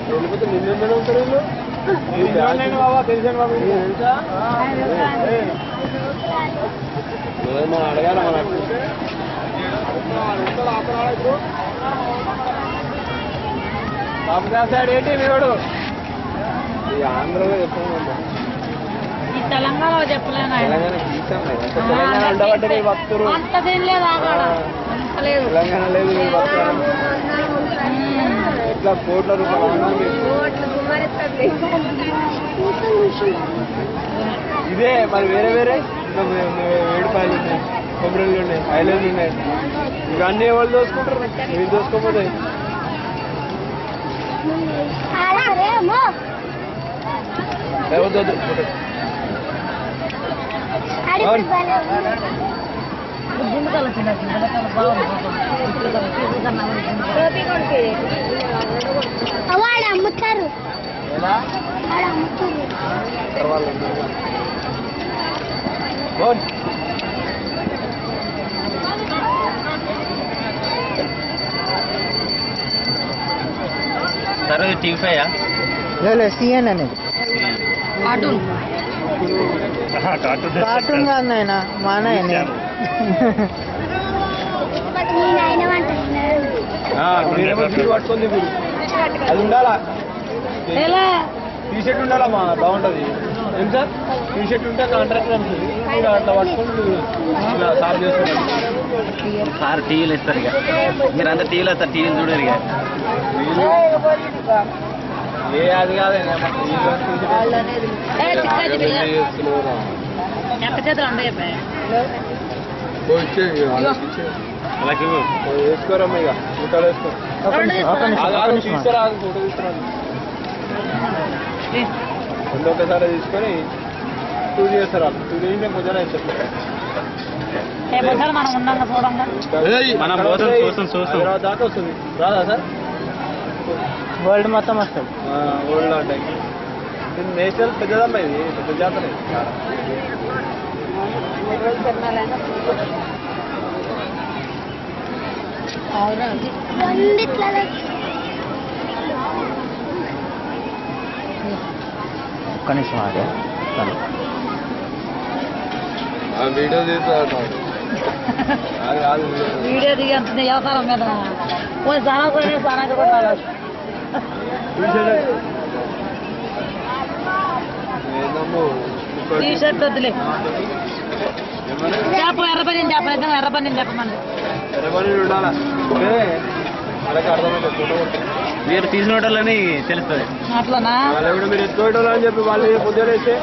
వెళ్ళిపోతే నిన్న ఉంటారు వీళ్ళు బాబా తెలిసాను బాబు మనం అడగాల మనకు బాబు సైడ్ ఏంటి మీవాడు ఈ ఆంధ్రలో చెప్పండి తెలంగాణలో చెప్పలేను తెలంగాణ ఉండబట్టే మీ భక్తులు తెలంగాణ లేదు మీ భక్తులు ఇట్లా కోట్ల రూపాయలు ఇదే మరి వేరే వేరే ఏడుపాయలు ఉన్నాయి కొబ్బరిలు ఉన్నాయి ఐలాండ్లు ఉన్నాయి ఇవన్నీ ఎవరు దోసుకుంటారు మీరు దోసుకోపోతే అమ్ముతారు సరే టీవీ సిఎన్ అనేది కార్టూన్ కాదు నాయన మా నాయన పట్టుకుంది అది ఉండాలా టీ షర్ట్ ఉండాలా మా బాగుంటది ఏం సార్ టీ షర్ట్ ఉంటే కాంట్రాక్ట్ వస్తుంది మీరు అట్లా పట్టుకొని ఇలా సార్ చేసుకుంటారు సార్ టీవీలు ఇస్తారు ఇక మీరు అంతా టీవీలో వస్తారు టీవీలు చూడరు ఇక ఏ అది కాదే వేసుకోరమ్మా ఇక ఇంకా వేసుకో తీసుకురా ఫోటో తీసుకురా రెండు ఒకసారి తీసుకొని టూ చేస్తారు టూ చేసిన కొంచెం హైదరాబాద్ దాకా వస్తుంది రాదా సార్ వరల్డ్ మొత్తం వస్తుంది వరల్డ్ అంటే నేషనల్ పెద్దదమ్మా ఇది పెద్ద జాతర ఒక్క నిమిషం అదే వీడియో తీసుకోవాలి వీడియో దిగి అంత వ్యవసాయం మీద టీ షర్ట్ వద్దులే చెప్పు ఎర్రపని చెప్పలేదు ఎర్రపని చెప్పమండి ఎర్రపని ఉండాలా అలాగే అర్థమైతే మీరు తీసిన హోటల్ని తెలుస్తుంది అట్లనా కూడా మీరు ఎత్తుకోవటం అని చెప్పి వాళ్ళు పొద్దున వేస్తే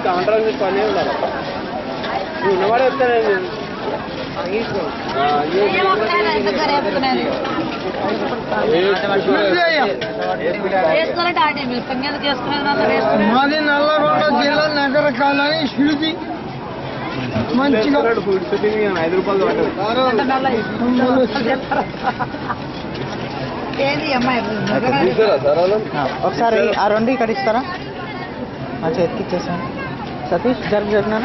కాంట్రాక్ట్ పని ఉండాలి నువ్వు ఉన్నవాడే చెప్తాను మాది నల్లగొండ జిల్లా నగర కాలనీ శిల్పి మంచిగా 5 రూపాయలు ఒకసారి ఆ రెండు ఇక్కడ ఇస్తారా మా చేతికి ఇచ్చేసాను సతీష్ జరిగినా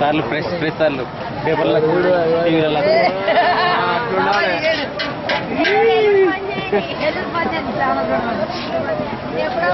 సార్లు ఫ్రెష్ సార్లు పేపర్ల టీవీల ఎప్పుడో